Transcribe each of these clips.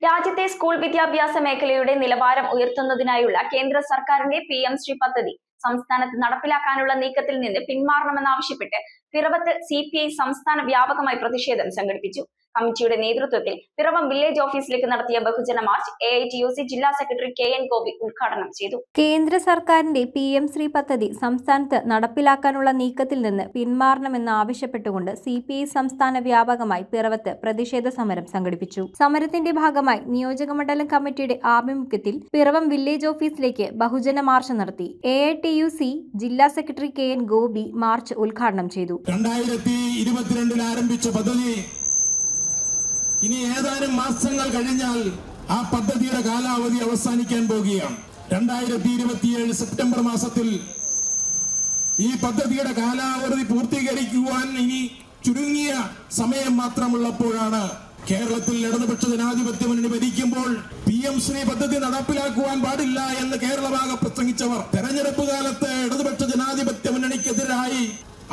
രാജ്യത്തെ സ്കൂൾ വിദ്യാഭ്യാസ മേഖലയുടെ നിലവാരം ഉയർത്തുന്നതിനായുള്ള കേന്ദ്ര സർക്കാരിന്റെ PM ശ്രീ പദ്ധതി സംസ്ഥാനത്ത് നടപ്പിലാക്കാനുള്ള നീക്കത്തിൽ നിന്ന് പിന്മാറണമെന്നാവശ്യപ്പെട്ട് പിറവത്ത് CPI സംസ്ഥാന വ്യാപകമായി പ്രതിഷേധം സംഘടിപ്പിച്ചു. കമ്മിറ്റിയുടെ നേതൃത്വത്തിൽ പിറവം വില്ലേജ് ഓഫീസിലേക്ക് നടത്തിയ ബഹുജന മാർച്ച് AITUC ജില്ലാ സെക്രട്ടറി KN ഗോപി ഉദ്ഘാടനം ചെയ്തു. കേന്ദ്ര സർക്കാരിന്റെ PM ശ്രീ പദ്ധതി സംസ്ഥാനത്ത് നടപ്പിലാക്കാനുള്ള നീക്കത്തിൽ നിന്ന് പിന്മാറണമെന്നാവശ്യപ്പെട്ടുകൊണ്ട് CPI സംസ്ഥാന വ്യാപകമായി പിറവത്ത് പ്രതിഷേധ സമരം സംഘടിപ്പിച്ചു. സമരത്തിന്റെ ഭാഗമായി നിയോജകമണ്ഡലം കമ്മിറ്റിയുടെ ആഭിമുഖ്യത്തിൽ പിറവം വില്ലേജ് ഓഫീസിലേക്ക് ബഹുജന മാർച്ച് നടത്തി. AITUC ജില്ലാ സെക്രട്ടറി KN ഗോപി മാർച്ച് ഉദ്ഘാടനം ചെയ്തു. 2022 ആരംഭിച്ച പദ്ധതി ഇനി ഏതാനും മാസങ്ങൾ കഴിഞ്ഞാൽ ആ പദ്ധതിയുടെ കാലാവധി അവസാനിക്കാൻ പോകുകയാണ്. 2027 സെപ്റ്റംബർ മാസത്തിൽ ഈ പദ്ധതിയുടെ കാലാവധി പൂർത്തീകരിക്കുവാൻ ഇനി ചുരുങ്ങിയ സമയം മാത്രമുള്ളപ്പോഴാണ് കേരളത്തിൽ ഇടതുപക്ഷ ജനാധിപത്യ മുന്നണി ഭരിക്കുമ്പോൾ PM ശ്രീ പദ്ധതി നടപ്പിലാക്കുവാൻ പാടില്ല എന്ന് കേരളമാകെ പ്രസംഗിച്ചവർ തെരഞ്ഞെടുപ്പ് കാലത്ത് ഇടതുപക്ഷ ജനാധിപത്യ മുന്നണിക്കെതിരായി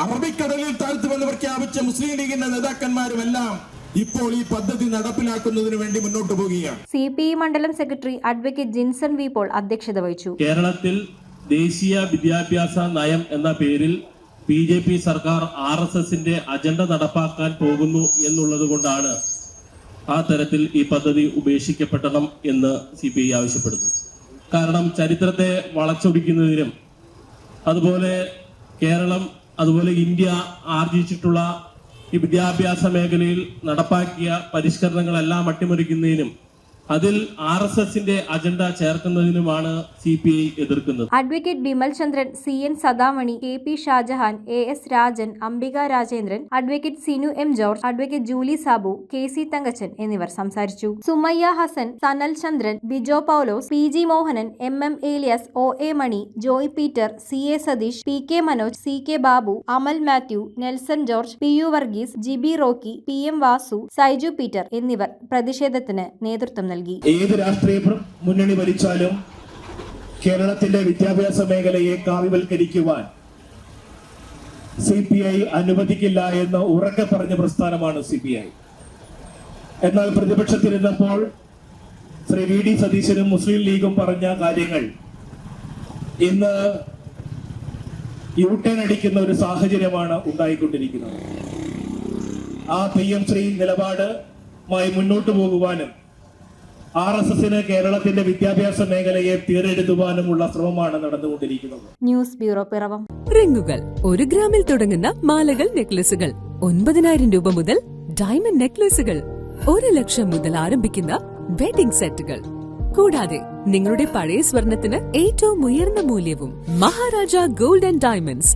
അറബിക്കടലിൽ താഴ്ത്തുമെന്ന് പ്രഖ്യാപിച്ച മുസ്ലിം ലീഗിന്റെ നേതാക്കന്മാരുമെല്ലാം ഇപ്പോൾ ഈ പദ്ധതി നടപ്പിലാക്കുന്നതിന് വേണ്ടി മുന്നോട്ട് പോവുകയാണ്. CPI മണ്ഡലം secretary advocate Jinson V Paul അധ്യക്ഷത വഹിച്ചു. കേരളത്തിൽ ദേശീയ വിദ്യാഭ്യാസ നയം എന്ന പേരിൽ BJP സർക്കാർ RSSന്റെ അജണ്ട നടപ്പാക്കാൻ പോകുന്നു എന്നുള്ളത് കൊണ്ടാണ് ആ തരത്തിൽ ഈ പദ്ധതി ഉപേക്ഷിക്കപ്പെടണം എന്ന് CPI ആവശ്യപ്പെടുന്നു. കാരണം ചരിത്രത്തെ വളച്ചൊടിക്കുന്നതിനും അതുപോലെ കേരളം അതുപോലെ ഇന്ത്യ ആർജിച്ചിട്ടുള്ള ഈ വിദ്യാഭ്യാസ മേഖലയിൽ നടപ്പാക്കിയ പരിഷ്കരണങ്ങളെല്ലാം അട്ടിമറിക്കുന്നതിനും അതിൽ RSSന്റെ അജണ്ട ചേർക്കുന്നതിനുമാണ് CPI എതിർക്കുന്നത്. Advocate Bimal Chandran, CN Sadamani, KP Shajahan, AS Rajan, Ambika Rajendran, advocate Sinu M George, advocate Julie Sabu, KC Thankachan എന്നിവർ സംസാരിച്ചു. Sumayya Hasan, Sanal Chandran, Bijo Paulose, PG Mohanan, MM Elias, OA Mani, Joy Peter, CA Satheesh, PK Manoj, CK Babu, Amal Mathew, Nelson George, PU Varghese, GB Rocky, PM Vasu, Saiju Peter എന്നിവർ പ്രതിഷേധത്തിന് നേതൃത്വം നൽകി. ഏത് രാഷ്ട്രീയ മുന്നണി ഭരിച്ചാലും കേരളത്തിന്റെ വിദ്യാഭ്യാസ മേഖലയെ കാവ്യവൽക്കരിക്കുവാൻ CPI അനുവദിക്കില്ല എന്ന് ഉറക്കെ പറഞ്ഞ പ്രസ്ഥാനമാണ് CPI. എന്നാൽ പ്രതിപക്ഷത്തിരുന്നപ്പോൾ ശ്രീ VD സതീശനും മുസ്ലിം ലീഗും പറഞ്ഞ കാര്യങ്ങൾ ഇന്ന് യൂട്ടേൺ അടിക്കുന്ന ഒരു സാഹചര്യമാണ് ഉണ്ടായിക്കൊണ്ടിരിക്കുന്നത്. ആ PM ശ്രീ നിലപാടുമായി മുന്നോട്ട് പോകുവാനും RSSന് കേരളത്തിന്റെ വിദ്യാഭ്യാസ മേഖലയെ തീരെഴുതുവാനുമുള്ള ശ്രമമാണ് നടന്നുകൊണ്ടിരിക്കുന്നത്. News bureau Piravom. റിങ്ങുകൾ 1 ഗ്രാമിൽ തുടങ്ങുന്ന മാലകൾ, നെക്ലസുകൾ 9,000 രൂപ മുതൽ ഡയമണ്ട് നെക്ലസുകൾ 1 ലക്ഷം മുതൽ ആരംഭിക്കുന്ന വെഡിംഗ് സെറ്റുകൾ, കൂടാതെ നിങ്ങളുടെ പഴയ സ്വർണത്തിന് ഏറ്റവും ഉയർന്ന മൂല്യവും. Maharaja gold and diamonds